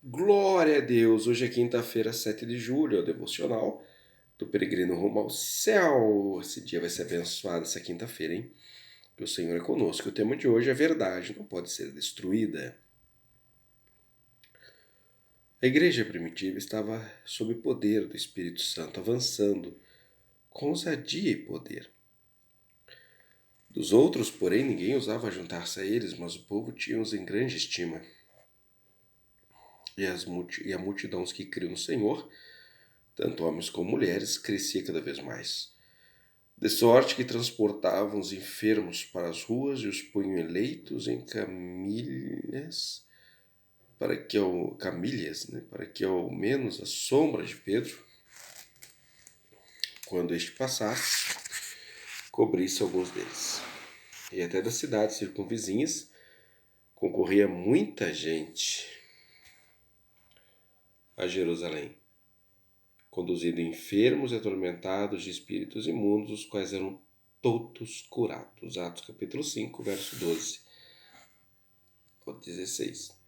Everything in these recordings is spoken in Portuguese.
Glória a Deus! Hoje é quinta-feira, 7 de julho, é o devocional do Peregrino Rumo ao Céu. Esse dia vai ser abençoado, essa quinta-feira, hein? Que o Senhor é conosco. O tema de hoje é verdade, não pode ser destruída. A igreja primitiva estava sob o poder do Espírito Santo, avançando com ousadia e poder. Dos outros, porém, ninguém ousava juntar-se a eles, mas o povo tinha-os em grande estima. E a multidão que criam no Senhor, tanto homens como mulheres, crescia cada vez mais. De sorte que transportavam os enfermos para as ruas e os punham eleitos em camilhas, para que ao menos a sombra de Pedro, quando este passasse, cobrisse alguns deles. E até das cidades circunvizinhas concorria muita gente a Jerusalém, conduzindo enfermos e atormentados de espíritos imundos, os quais eram todos curados. Atos capítulo 5, verso 12 ao 16.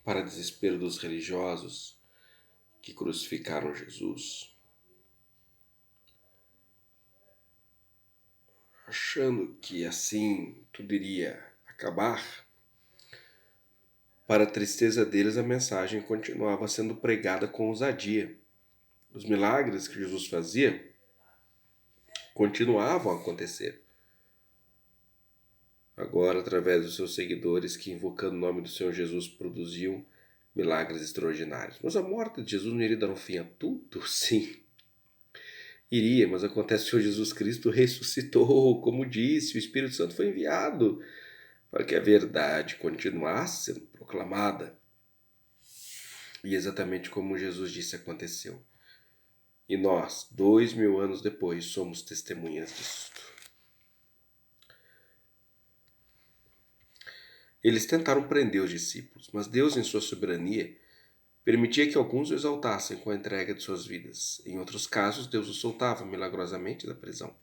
Para desespero dos religiosos que crucificaram Jesus, achando que assim tudo iria acabar, para a tristeza deles a mensagem continuava sendo pregada com ousadia. Os milagres que Jesus fazia continuavam a acontecer. Agora, através dos seus seguidores que, invocando o nome do Senhor Jesus, produziam milagres extraordinários. Mas a morte de Jesus não iria dar um fim a tudo? Sim, iria, mas acontece que o Senhor Jesus Cristo ressuscitou, como disse, o Espírito Santo foi enviado para que a verdade continuasse sendo proclamada. E exatamente como Jesus disse aconteceu. E nós, 2000 anos depois, somos testemunhas disso. Eles tentaram prender os discípulos, mas Deus, em sua soberania, permitia que alguns o exaltassem com a entrega de suas vidas. Em outros casos, Deus os soltava milagrosamente da prisão.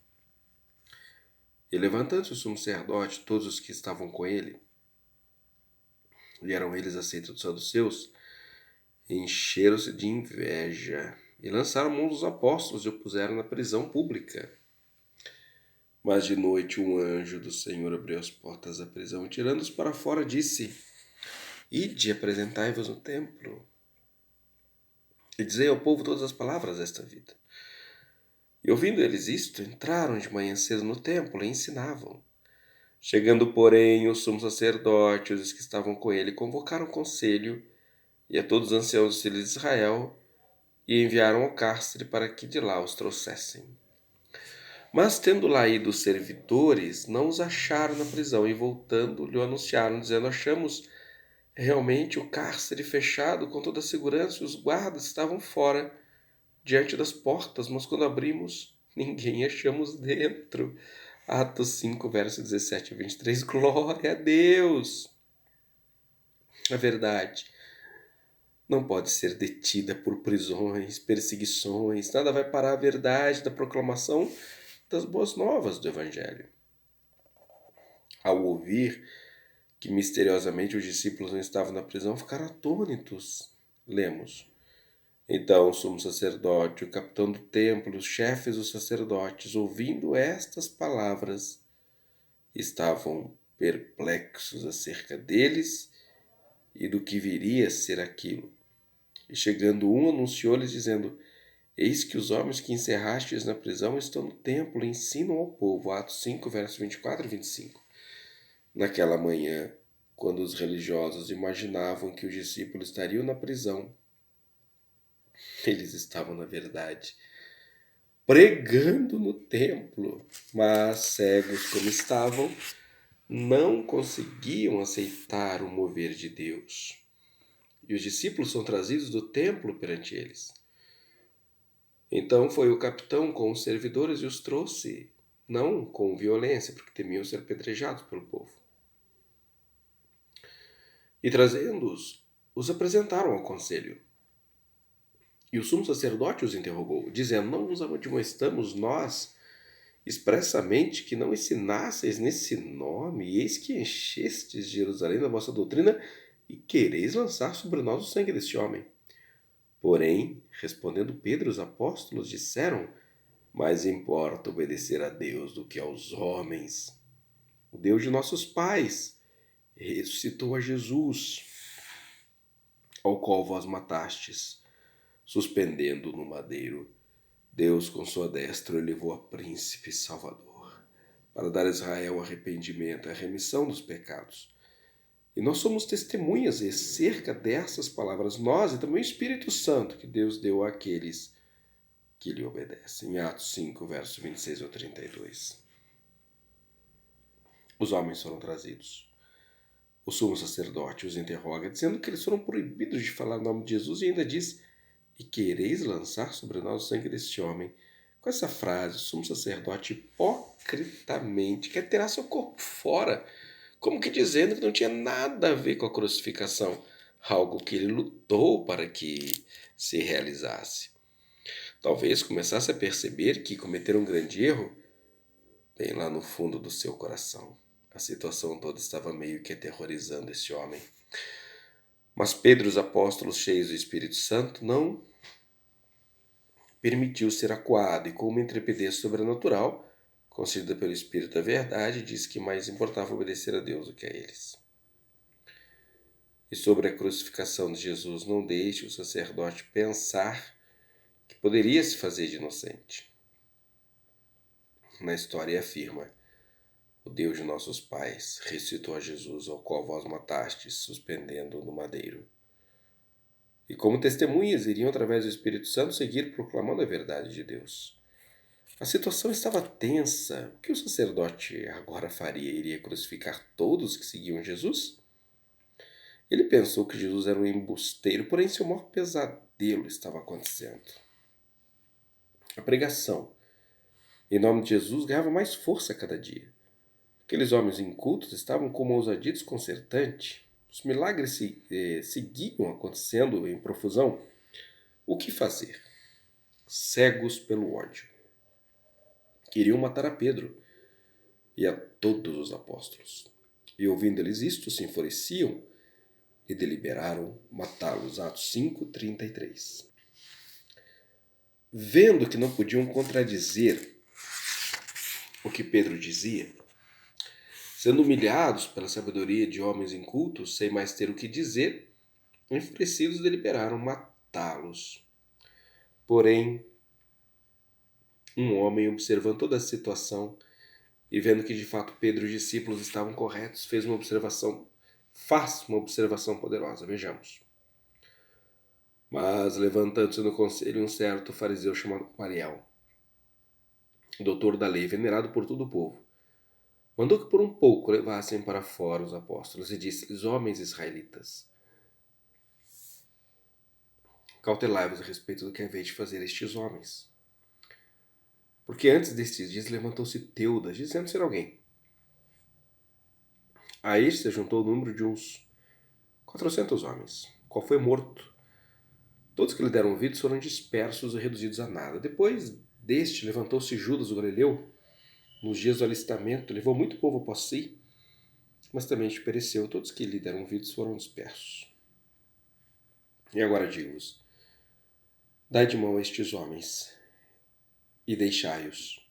E levantando-se o sumo sacerdote, todos os que estavam com ele, e eram eles aceitos dos saduceus, encheram-se de inveja e lançaram mão dos apóstolos e o puseram na prisão pública. Mas de noite um anjo do Senhor abriu as portas da prisão e, tirando-os para fora, disse: Ide, apresentai-vos no templo e dizei ao povo todas as palavras desta vida. E ouvindo eles isto, entraram de manhã cedo no templo e ensinavam. Chegando, porém, o sumo sacerdote e os que estavam com ele convocaram o conselho e a todos os anciãos dos filhos de Israel e enviaram ao cárcere para que de lá os trouxessem. Mas, tendo lá ido os servidores, não os acharam na prisão e, voltando, lhe anunciaram, dizendo: Achamos realmente o cárcere fechado com toda a segurança e os guardas estavam fora, diante das portas, mas quando abrimos, ninguém achamos dentro. Atos 5, versos 17 e 23. Glória a Deus! A verdade não pode ser detida por prisões, perseguições, nada vai parar a verdade da proclamação das boas novas do Evangelho. Ao ouvir que misteriosamente os discípulos não estavam na prisão, ficaram atônitos. Lemos: Então o sumo sacerdote, o capitão do templo, os chefes dos sacerdotes, ouvindo estas palavras, estavam perplexos acerca deles e do que viria a ser aquilo. E chegando um, anunciou-lhes, dizendo: Eis que os homens que encerrastes na prisão estão no templo e ensinam ao povo. Atos 5, versos 24 e 25. Naquela manhã, quando os religiosos imaginavam que os discípulos estariam na prisão, eles estavam, na verdade, pregando no templo, mas cegos como estavam, não conseguiam aceitar o mover de Deus. E os discípulos são trazidos do templo perante eles. Então foi o capitão com os servidores e os trouxe, não com violência, porque temiam ser apedrejados pelo povo. E trazendo-os, os apresentaram ao conselho. E o sumo sacerdote os interrogou, dizendo: Não vos admoestamos nós expressamente que não ensinasseis nesse nome, e eis que enchestes Jerusalém da vossa doutrina, e quereis lançar sobre nós o sangue deste homem. Porém, respondendo Pedro, os apóstolos disseram: mais importa obedecer a Deus do que aos homens. O Deus de nossos pais ressuscitou a Jesus, ao qual vós matastes, suspendendo no madeiro. Deus, com sua destra, o elevou a príncipe salvador, para dar a Israel arrependimento e a remissão dos pecados. E nós somos testemunhas acerca dessas palavras, nós e também o Espírito Santo que Deus deu àqueles que lhe obedecem. Em Atos 5, verso 26 ao 32. Os homens foram trazidos. O sumo sacerdote os interroga, dizendo que eles foram proibidos de falar o nome de Jesus, e ainda diz: e quereis lançar sobre nós o sangue deste homem. Com essa frase, o sumo sacerdote hipocritamente quer tirar seu corpo fora, como que dizendo que não tinha nada a ver com a crucificação, algo que ele lutou para que se realizasse. Talvez começasse a perceber que cometeram um grande erro bem lá no fundo do seu coração. A situação toda estava meio que aterrorizando esse homem. Mas Pedro, os apóstolos cheios do Espírito Santo, não permitiu ser acuado, e com uma intrepidez sobrenatural, concedida pelo Espírito da Verdade, disse que mais importava obedecer a Deus do que a eles. E sobre a crucificação de Jesus, não deixe o sacerdote pensar que poderia se fazer de inocente. Na história afirma: o Deus de nossos pais ressuscitou a Jesus, ao qual vós matastes, suspendendo-o no madeiro. E como testemunhas iriam, através do Espírito Santo, seguir proclamando a verdade de Deus. A situação estava tensa. O que o sacerdote agora faria? Iria crucificar todos que seguiam Jesus? Ele pensou que Jesus era um embusteiro, porém seu maior pesadelo estava acontecendo. A pregação em nome de Jesus ganhava mais força a cada dia. Aqueles homens incultos estavam com uma ousadia desconcertante. Os milagres seguiam acontecendo em profusão. O que fazer? Cegos pelo ódio. Queriam matar a Pedro e a todos os apóstolos. E ouvindo eles isto, se enfureciam e deliberaram matá-los. Atos 5:33. Vendo que não podiam contradizer o que Pedro dizia, sendo humilhados pela sabedoria de homens incultos, sem mais ter o que dizer, enfurecidos deliberaram matá-los. Porém, um homem, observando toda a situação e vendo que de fato Pedro e os discípulos estavam corretos, faz uma observação poderosa. Vejamos. Mas, levantando-se no conselho um certo fariseu chamado Gamaliel, doutor da lei, venerado por todo o povo, mandou que por um pouco levassem para fora os apóstolos e disse-lhes: homens israelitas, cautelai-vos a respeito do que haveis de fazer estes homens. Porque antes destes dias levantou-se Teudas, dizendo ser alguém. A este se juntou o número de uns 400 homens, qual foi morto. Todos que lhe deram ouvidos foram dispersos e reduzidos a nada. Depois deste levantou-se Judas o Galileu, nos dias do alistamento, levou muito povo após si, mas também pereceu. Todos que lhe deram ouvidos foram dispersos. E agora digo-vos: dai de mão a estes homens e deixai-os,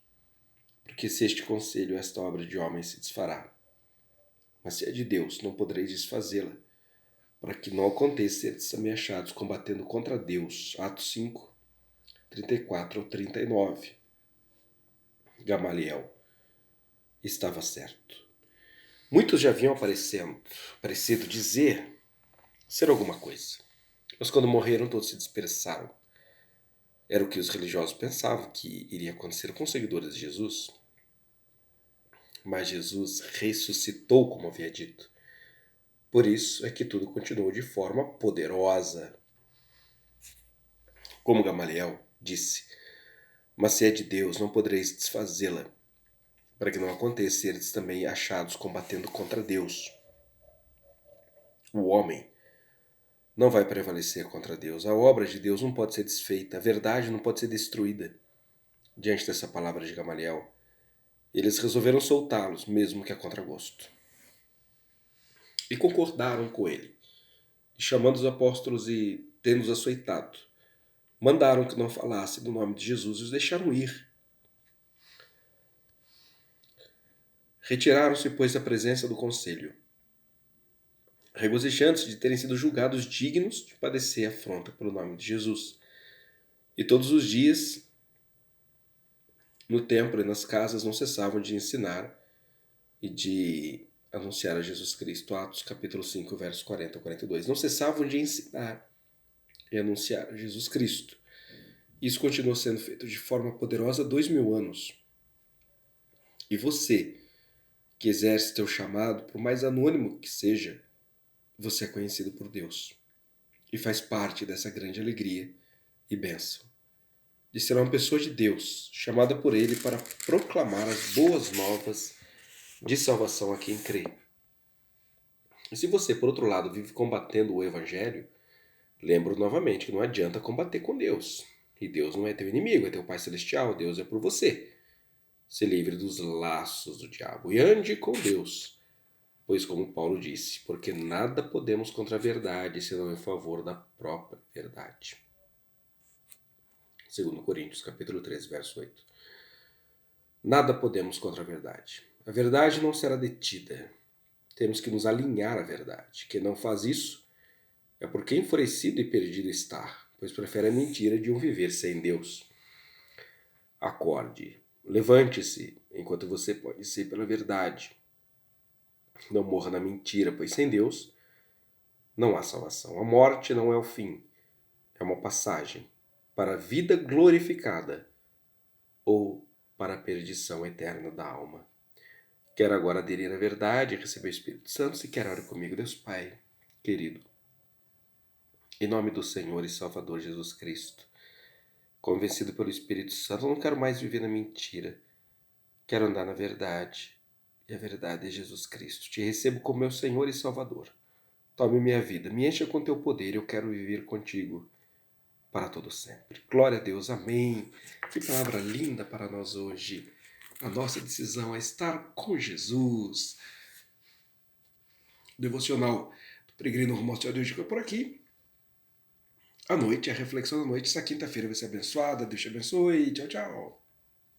porque se este conselho, esta obra de homens se desfará, mas se é de Deus, não podereis desfazê-la, para que não aconteça seres ameaçados combatendo contra Deus. Atos 5, 34 ao 39. Gamaliel estava certo. Muitos já haviam parecido dizer ser alguma coisa, mas quando morreram todos se dispersaram. Era o que os religiosos pensavam que iria acontecer com os seguidores de Jesus. Mas Jesus ressuscitou, como havia dito. Por isso é que tudo continuou de forma poderosa. Como Gamaliel disse: mas se é de Deus, não podereis desfazê-la, para que não aconteça seres também achados combatendo contra Deus. O homem não vai prevalecer contra Deus. A obra de Deus não pode ser desfeita. A verdade não pode ser destruída. Diante dessa palavra de Gamaliel, Eles resolveram soltá-los, mesmo que a contragosto. E concordaram com ele. E chamando os apóstolos e tendo-os açoitado, mandaram que não falassem do nome de Jesus e os deixaram ir. Retiraram-se, pois, da presença do conselho, regozijando-se de terem sido julgados dignos de padecer afronta pelo nome de Jesus. E todos os dias, no templo e nas casas, não cessavam de ensinar e de anunciar a Jesus Cristo. Atos capítulo 5, versos 40 a 42. Não cessavam de ensinar e anunciar a Jesus Cristo. Isso continuou sendo feito de forma poderosa há 2000 anos. E você, que exerce teu chamado, por mais anônimo que seja, você é conhecido por Deus. E faz parte dessa grande alegria e bênção de ser uma pessoa de Deus, chamada por Ele para proclamar as boas novas de salvação a quem crê. E se você, por outro lado, vive combatendo o Evangelho, lembro novamente que não adianta combater com Deus. E Deus não é teu inimigo, é teu Pai Celestial, Deus é por você. Se livre dos laços do diabo e ande com Deus. Pois como Paulo disse, porque nada podemos contra a verdade, senão em favor da própria verdade. 2 Coríntios, capítulo 13, verso 8. Nada podemos contra a verdade. A verdade não será detida. Temos que nos alinhar à verdade. Quem não faz isso é porque enfurecido e perdido está, pois prefere a mentira de um viver sem Deus. Acorde, levante-se, enquanto você pode ser pela verdade. Não morra na mentira, pois sem Deus não há salvação. A morte não é o fim, é uma passagem para a vida glorificada ou para a perdição eterna da alma. Quero agora aderir à verdade e receber o Espírito Santo. Se quer, ore comigo, Deus Pai querido. Em nome do Senhor e Salvador Jesus Cristo, convencido pelo Espírito Santo, eu não quero mais viver na mentira. Quero andar na verdade. E a verdade é Jesus Cristo. Te recebo como meu Senhor e Salvador. Tome minha vida, me encha com teu poder. Eu quero viver contigo para todo sempre. Glória a Deus. Amém. Que palavra linda para nós hoje. A nossa decisão é estar com Jesus. O devocional do Peregrino Rumo ao Céu de hoje fica por aqui. À noite, a reflexão da noite. Essa quinta-feira vai ser abençoada. Deus te abençoe. Tchau, tchau.